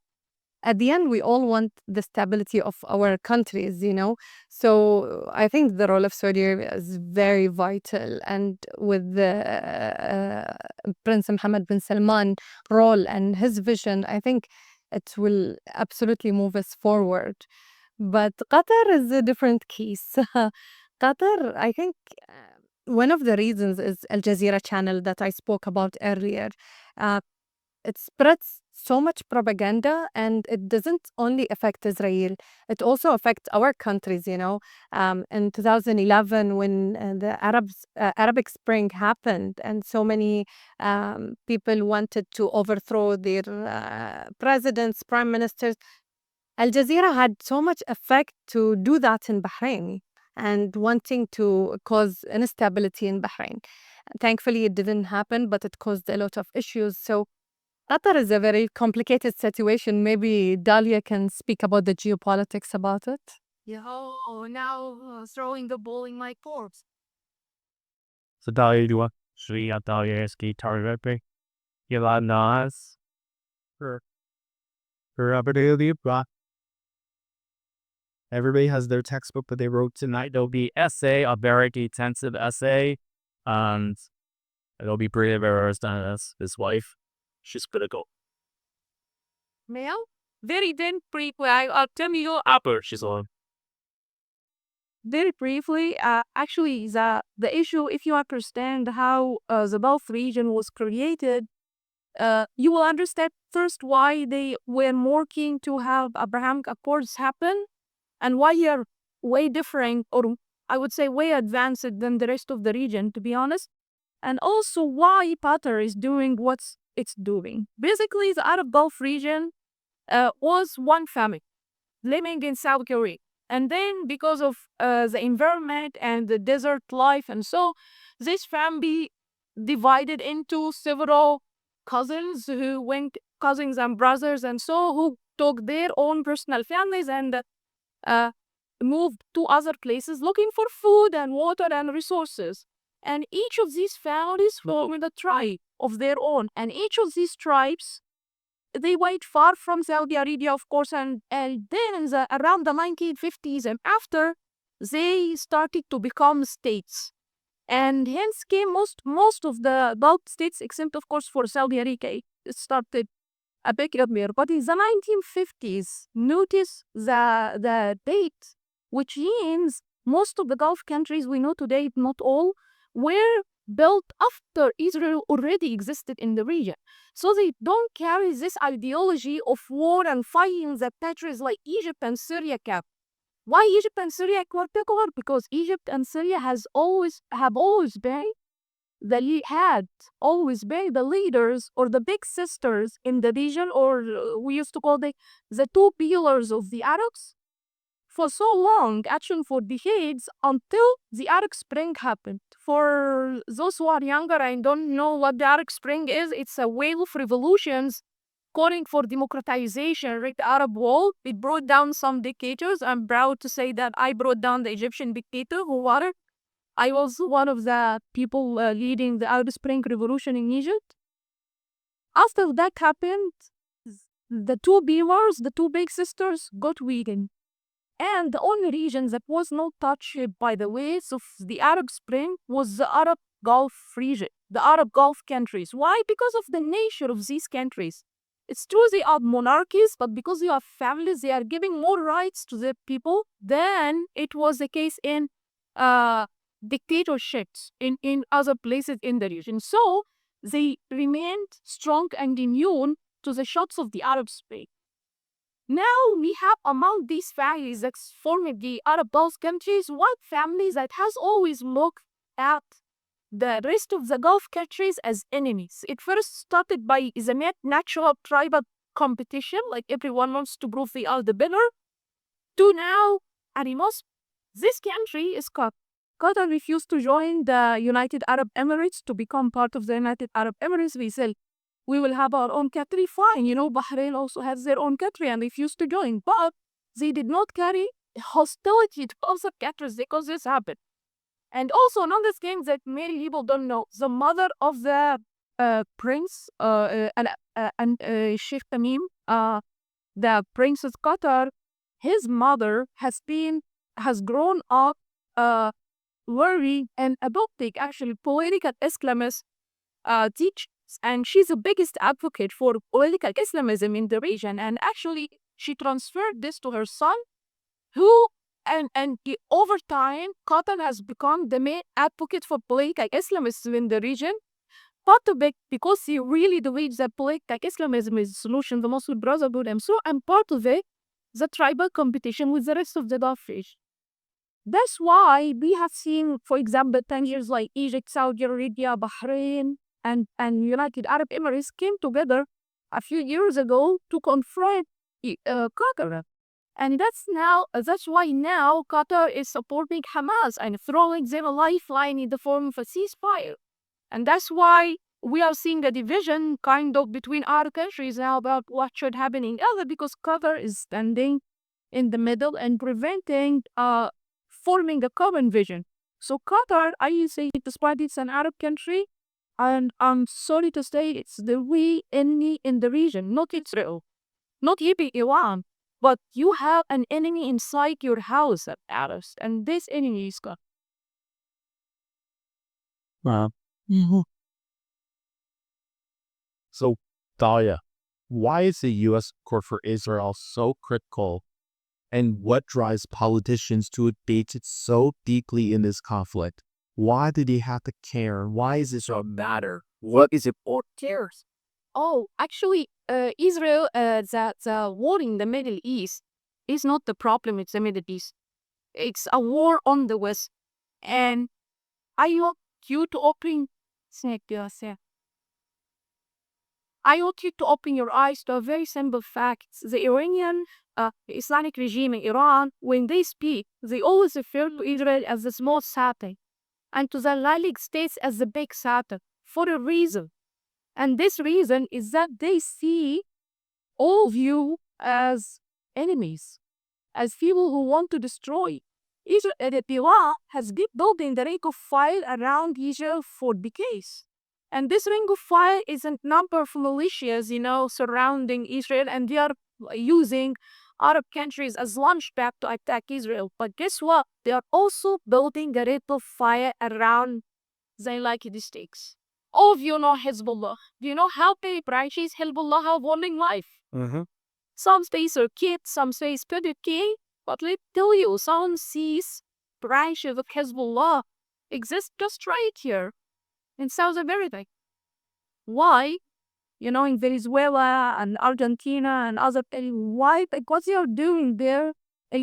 at the end, we all want the stability of our countries, you know? So I think the role of Saudi Arabia is very vital. And with the Prince Mohammed bin Salman role and his vision, I think it will absolutely move us forward. But Qatar is a different case. Qatar, I think one of the reasons is Al Jazeera channel that I spoke about earlier. Uh, it spreads so much propaganda, and it doesn't only affect Israel, it also affects our countries, you know. In 2011, when the Arabic Spring happened, and so many people wanted to overthrow their presidents, prime ministers, Al Jazeera had so much effect to do that in Bahrain and wanting to cause instability in Bahrain. Thankfully, it didn't happen, but it caused a lot of issues. So Qatar is a very complicated situation. Maybe Dalia can speak about the geopolitics about it. Yeah, now throwing the ball in my court. So Dalia, do you want Dalia ski target? You like nice? Everybody has their textbook that they wrote tonight. There'll be essay, a very intensive essay, and it'll be pretty embarrassed as his wife. She's gonna go. Mel? Very then briefly, I'll tell you Upper, she's on. very briefly, actually, the issue, if you understand how the Gulf region was created, you will understand first why they were more keen to have Abrahamic Accords happen and why you're way different, or I would say way advanced than the rest of the region, to be honest. And also why Qatar is doing what it's doing. Basically, the Arab Gulf region was one family living in South Korea. And then because of the environment and the desert life and so, this family divided into several cousins cousins and brothers and so, who took their own personal families and uh, moved to other places looking for food and water and resources. And each of these families formed a tribe of their own. And each of these tribes, they went far from Saudi Arabia, of course, and then around the 1950s and after, they started to become states. And hence came most of the Gulf states, except of course for Saudi Arabia. It started a bit earlier. But in the 1950s, notice the date, which means most of the Gulf countries we know today, not all, were built after Israel already existed in the region. So they don't carry this ideology of war and fighting that countries like Egypt and Syria kept. Why Egypt and Syria in particular? Because Egypt and Syria have always been the leaders or the big sisters in the region, or we used to call the two pillars of the Arabs for so long, actually for decades, until the Arab Spring happened. For those who are younger and don't know what the Arab Spring is, it's a wave of revolutions calling for democratization in the Arab world. It brought down some dictators. I'm proud to say that I brought down the Egyptian dictator who was. I was one of the people leading the Arab Spring Revolution in Egypt. After that happened, the two beavers, the two big sisters, got weakened. And the only region that was not touched by the waves of the Arab Spring was the Arab Gulf region, the Arab Gulf countries. Why? Because of the nature of these countries. It's true they are monarchies, but because they are families, they are giving more rights to the people than it was the case in uh, dictatorships in other places in the region. So they remained strong and immune to the shots of the Arab Spring. Now we have among these families that formed the Arab Gulf countries, one family that has always looked at the rest of the Gulf countries as enemies. It first started by the natural tribal competition, like everyone wants to prove they are the better, to now, animos, this country is Qatar. Qatar refused to join the United Arab Emirates to become part of the United Arab Emirates. We said, we will have our own country, fine. Bahrain also has their own country and refused to join. But they did not carry hostility to other countries because this happened. And also another thing that many people don't know, the mother of the prince and Sheikh Tamim, the prince of Qatar, his mother has grown up learning and adopting actually political Islamist teachings. And she's the biggest advocate for political Islamism in the region. And actually, she transferred this to her son, who over time, Qatar has become the main advocate for political Islamism in the region. Part of it because he really believes that political Islamism is the solution, the Muslim Brotherhood, and part of it, the tribal competition with the rest of the Gulf region. That's why we have seen, for example, 10 years like Egypt, Saudi Arabia, Bahrain, and United Arab Emirates came together a few years ago to confront Qatar. And that's why now Qatar is supporting Hamas and throwing them a lifeline in the form of a ceasefire. And that's why we are seeing a division kind of between our countries now about what should happen in Gaza, because Qatar is standing in the middle and preventing forming a common vision. So Qatar, I say, despite it's an Arab country, and I'm sorry to say it's the real enemy in the region, not Israel, not even Iran. But you have an enemy inside your house, Arabs, and this enemy is God. Wow. So, Dalia, why is the U.S. court for Israel so critical, and what drives politicians to engage it so deeply in this conflict? Why do they have to care? Why does Israel matter? What is it for? Cares. Oh, actually, Israel, the war in the Middle East is not the problem. It's the Middle East. It's a war on the West, and I want you to open. I want you to open your eyes to a very simple fact. The Iranian Islamic regime in Iran, when they speak, they always refer to Israel as the small Satan and to the Allied states as the big Satan for a reason. And this reason is that they see all of you as enemies, as people who want to destroy. Iran has been building the ring of fire around Israel for decades. And this ring of fire is a number of militias, surrounding Israel, and they are using Arab countries as launchpad to attack Israel. But guess what? They are also building a ring of fire around the United States. All of you know Hezbollah. Do you know how many branches Hezbollah have warning life? Some states are kids, some states PDK. But let me tell you, some seas branches of Hezbollah exist just right here in South America. Why? In Venezuela and Argentina and other places. Why? Because they are doing their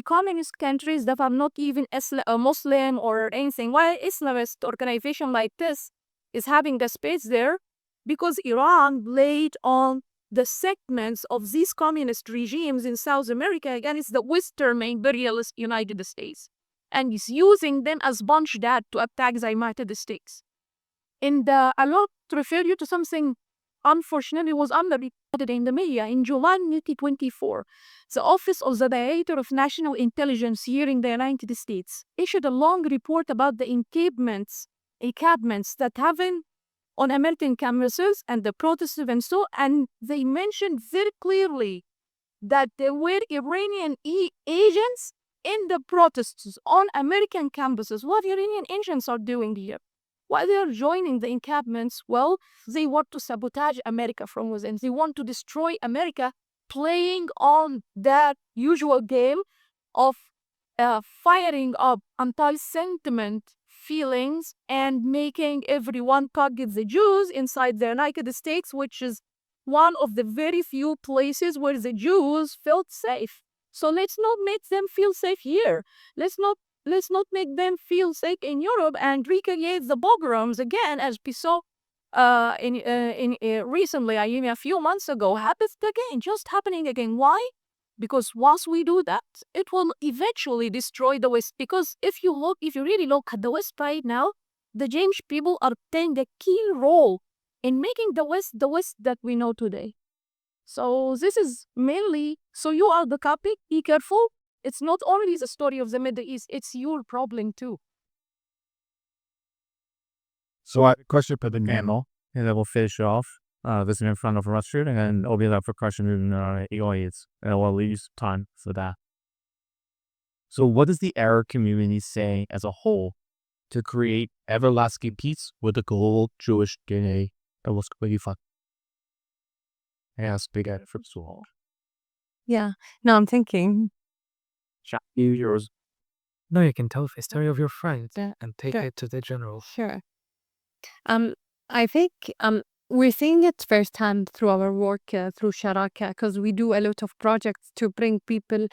communist countries that are not even Muslim or anything. Why Islamist organization like this is having the space there? Because Iran played on the segments of these communist regimes in South America against the Western imperialist United States, and is using them as bunch dad to attack the United States. And I want to refer you to something unfortunately was underreported in the media. In July 2024, the Office of the Director of National Intelligence here in the United States issued a long report about the encampments that happened on American campuses and the protests and so, and they mentioned very clearly that there were Iranian agents in the protests on American campuses. What Iranian agents are doing here? Why they are joining the encampments? Well, they want to sabotage America from within. They want to destroy America, playing on that usual game of firing up anti-sentiment feelings and making everyone target the Jews inside the United States, which is one of the very few places where the Jews felt safe. So let's not make them feel safe here. Let's not make them feel safe in Europe and recreate the pogroms again, as we saw in recently, I mean, a few months ago, happens again, just happening again. Why? Because once we do that, it will eventually destroy the West. Because if you really look at the West right now, the Jewish people are playing a key role in making the West that we know today. So this is mainly, so you are the copy, be careful. It's not only the story of the Middle East, it's your problem too. So I have a question for the panel, and then we'll finish off this in front of Rashid, and then open it up for questions in the audience, and we'll leave time for that. So what does the Arab community say as a whole to create everlasting peace with the global Jewish DNA that was completely fucked? Yes, big at it from school. Yeah. No, I'm thinking. Yours. No, you can tell the story of your friend Yeah, and take sure. it to the general. Sure. I think we're seeing it firsthand through our work through Sharaka, because we do a lot of projects to bring people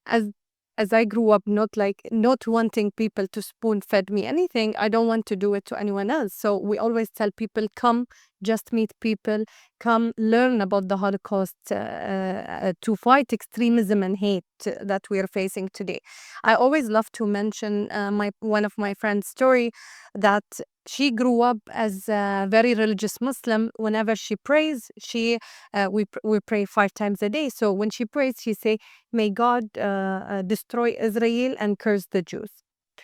as I grew up, not wanting people to spoon fed me anything. I don't want to do it to anyone else. So we always tell people, come, just meet people, come learn about the Holocaust to fight extremism and hate that we are facing today. I always love to mention one of my friend's story that she grew up as a very religious Muslim. Whenever she prays, we pray 5 times a day. So when she prays, she say, "May God destroy Israel and curse the Jews."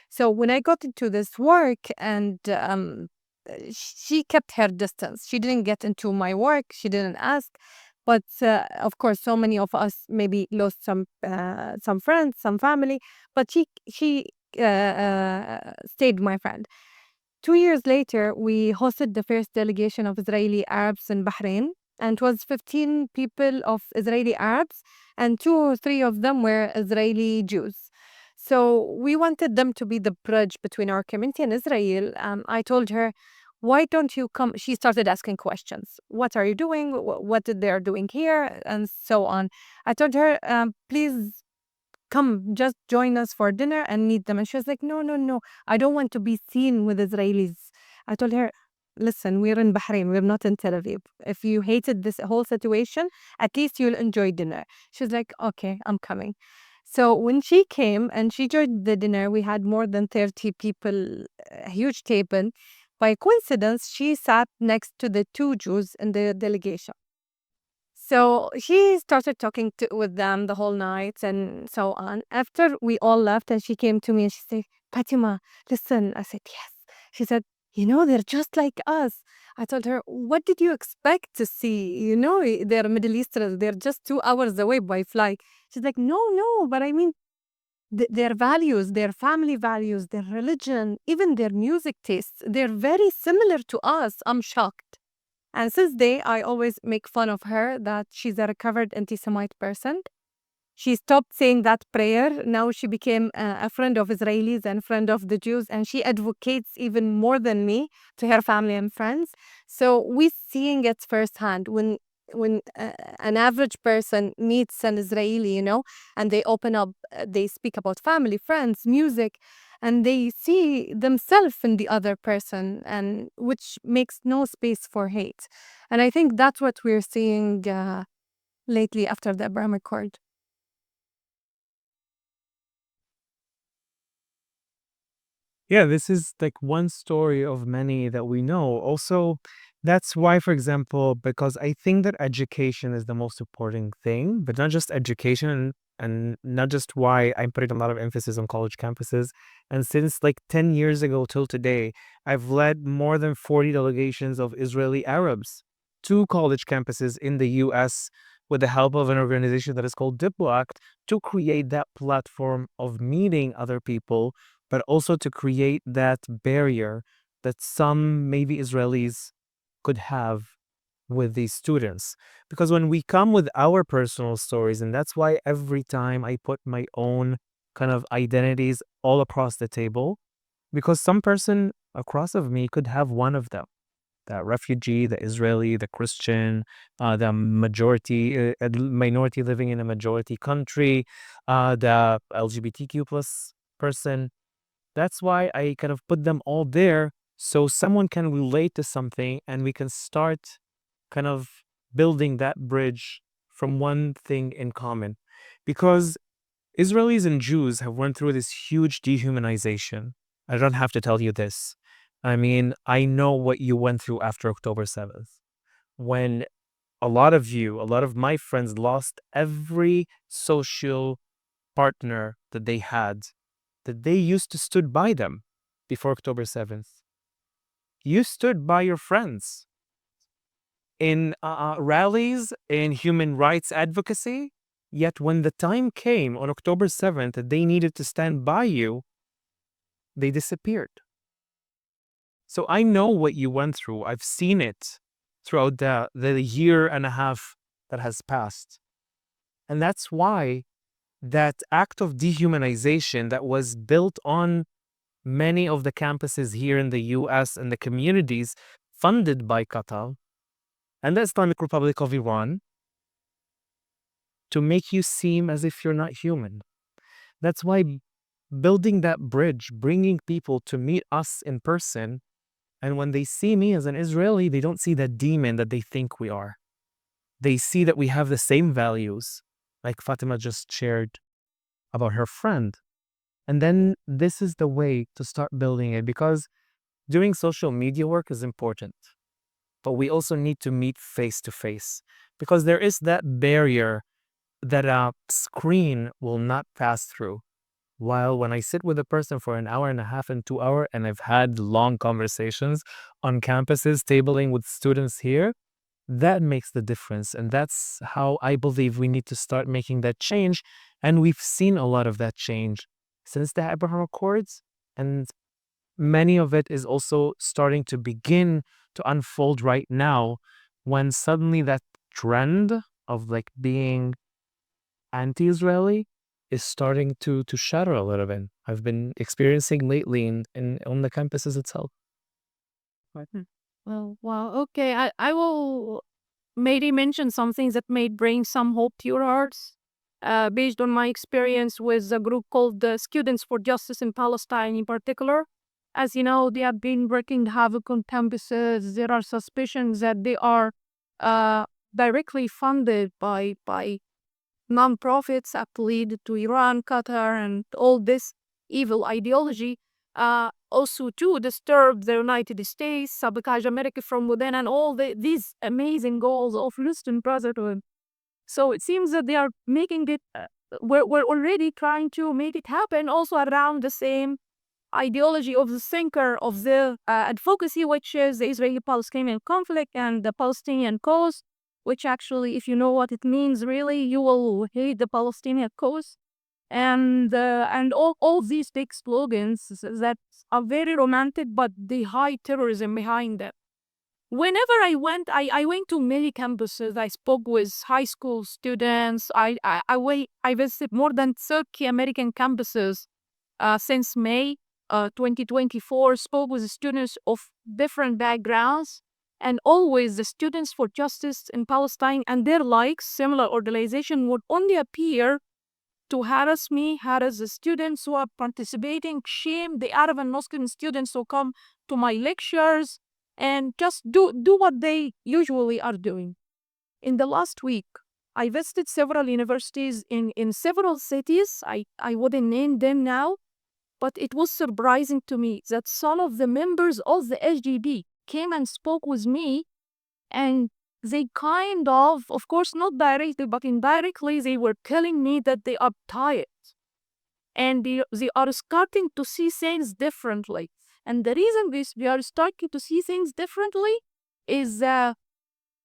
So when I got into this work, and she kept her distance. She didn't get into my work. She didn't ask. But of course, so many of us maybe lost some friends, some family. But she stayed my friend. 2 years later, we hosted the first delegation of Israeli Arabs in Bahrain, and it was 15 people of Israeli Arabs, and 2 or 3 of them were Israeli Jews. So we wanted them to be the bridge between our community and Israel. I told her, "Why don't you come?" She started asking questions. What are you doing? What did they are doing here? And so on. I told her, "Please come, just join us for dinner and meet them." And she was like, "No, no, no. I don't want to be seen with Israelis." I told her, "Listen, we're in Bahrain. We're not in Tel Aviv. If you hated this whole situation, at least you'll enjoy dinner." She was like, "Okay, I'm coming." So when she came and she joined the dinner, we had more than 30 people, a huge table. By coincidence, she sat next to the 2 Jews in the delegation. So she started talking with them the whole night and so on. After we all left, and she came to me and she said, "Fatima, listen." I said, "Yes." She said, "They're just like us." I told her, "What did you expect to see? They're Middle Easterners. They're just 2 hours away by flight." She's like, "No, no, but I mean, their values, their family values, their religion, even their music tastes, they're very similar to us." I'm shocked. And since day, I always make fun of her that she's a recovered anti-Semite person. She stopped saying that prayer. Now she became a friend of Israelis and friend of the Jews, and she advocates even more than me to her family and friends. So we're seeing it firsthand when an average person meets an Israeli, and they open up, they speak about family, friends, music, and they see themselves in the other person, and which makes no space for hate. And I think that's what we're seeing lately after the Abraham Accord. Yeah, this is like one story of many that we know. Also, that's why, for example, because I think that education is the most important thing, but not just education, and not just why I'm putting a lot of emphasis on college campuses. And since like 10 years ago till today, I've led more than 40 delegations of Israeli Arabs to college campuses in the US with the help of an organization that is called DiploAct, to create that platform of meeting other people, but also to create that barrier that some maybe Israelis could have with these students. Because when we come with our personal stories, and that's why every time I put my own kind of identities all across the table, because some person across of me could have one of them. The refugee, the Israeli, the Christian, the minority living in a majority country, the LGBTQ plus person. That's why I kind of put them all there so someone can relate to something and we can start kind of building that bridge from one thing in common. Because Israelis and Jews have went through this huge dehumanization. I don't have to tell you this. I mean, I know what you went through after October 7th. When a lot of my friends lost every social partner that they had, that they used to stood by them before October 7th. You stood by your friends in rallies, in human rights advocacy. Yet when the time came on October 7th that they needed to stand by you, they disappeared. So I know what you went through. I've seen it throughout the year and a half that has passed. And that's why that act of dehumanization that was built on many of the campuses here in the US and the communities funded by Qatar and the Islamic Republic of Iran to make you seem as if you're not human. That's why building that bridge, bringing people to meet us in person, and when they see me as an Israeli, they don't see that demon that they think we are. They see that we have the same values, like Fatima just shared about her friend. And then this is the way to start building it, because doing social media work is important, but we also need to meet face to face, because there is that barrier that a screen will not pass through. While when I sit with a person for an hour and a half and 2 hours, and I've had long conversations on campuses, tabling with students here, that makes the difference. And that's how I believe we need to start making that change. And we've seen a lot of that change since the Abraham Accords. And many of it is also starting to begin to unfold right now, when suddenly that trend of like being anti-Israeli is starting to shatter a little bit. I've been experiencing lately in on the campuses itself. Well, wow. Okay, I will maybe mention something that may bring some hope to your hearts. Based on my experience with a group called the Students for Justice in Palestine in particular. As you know, they have been working havoc on campuses. There are suspicions that they are directly funded by nonprofits affiliated to Iran, Qatar, and all this evil ideology. Also to disturb the United States, sabotage America from within, and all these amazing goals of Muslim Brotherhood. So it seems that they are making it, we're already trying to make it happen also around the same ideology of the thinker of the advocacy, which is the Israeli-Palestinian conflict and the Palestinian cause, which actually, if you know what it means, really, you will hate the Palestinian cause. And all these big slogans that are very romantic, but they hide terrorism behind them. Whenever I went to many campuses. I spoke with high school students. I visited more than 30 American campuses since May 2024. Spoke with students of different backgrounds, and always the Students for Justice in Palestine and their likes, similar organization, would only appear to harass me, harass the students who are participating, shame the Arab and Muslim students who come to my lectures, and just do what they usually are doing. In the last week, I visited several universities in several cities. I wouldn't name them now, but it was surprising to me that some of the members of the SGB came and spoke with me, and they kind of course, not directly, but indirectly, they were telling me that they are tired and they are starting to see things differently. And the reason we are starting to see things differently is the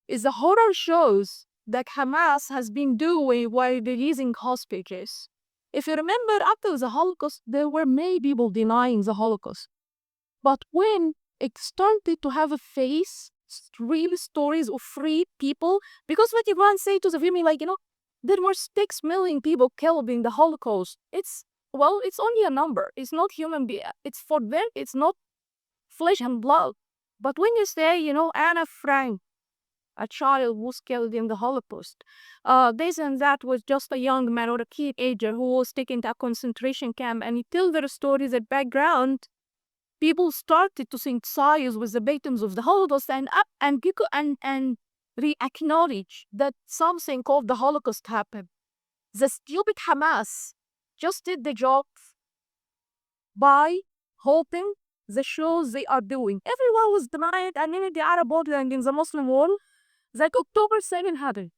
horror shows that Hamas has been doing while releasing hostages. If you remember, after the Holocaust, there were many people denying the Holocaust. But when it started to have a face, real stories of free people. Because what you go and say to the family, like, there were 6 million people killed in the Holocaust. It's only a number. It's not human being. It's for them, it's not flesh and blood. But when you say, Anna Frank, a child was killed in the Holocaust, this and that was just a young man or a teenager who was taken to a concentration camp, and you tell their stories at background, people started to sympathize with the victims of the Holocaust and re-acknowledge that something called the Holocaust happened. The stupid Hamas just did the job by hoping the shows they are doing. Everyone was denying, and in the Arab world and in the Muslim world, that October 7 happened.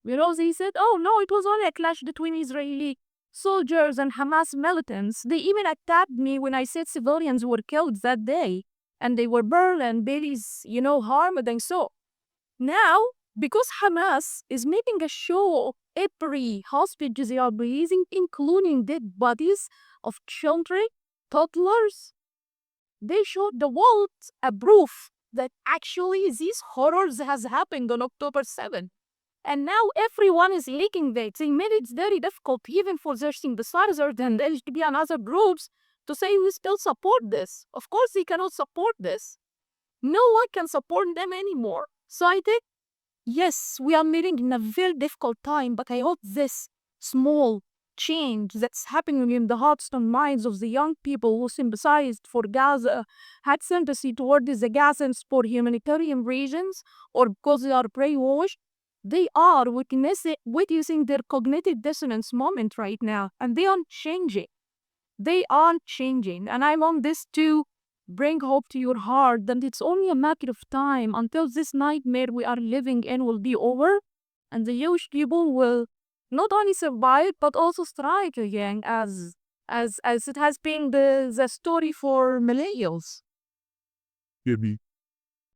They said, oh no, it was only a clash between Israeli soldiers and Hamas militants. They even attacked me when I said civilians were killed that day, and they were burned and babies, harmed and so. Now, because Hamas is making a show of every hostage they are releasing, including dead bodies of children, toddlers, they showed the world a proof that actually these horrors has happened on October 7. And now everyone is leaking that. They made it very difficult even for their sympathizers and LGBT and other groups to say we still support this. Of course they cannot support this. No one can support them anymore. So I think, yes, we are living in a very difficult time, but I hope this small change that's happening in the hearts and minds of the young people who sympathized for Gaza, had sympathy toward the Gazans for humanitarian reasons, or because they are brainwashed, they are witnessing their cognitive dissonance moment right now, and they aren't changing. They aren't changing, and I want this to bring hope to your heart that it's only a matter of time until this nightmare we are living in will be over, and the Jewish people will not only survive but also thrive again, as it has been the story for millennials. Give me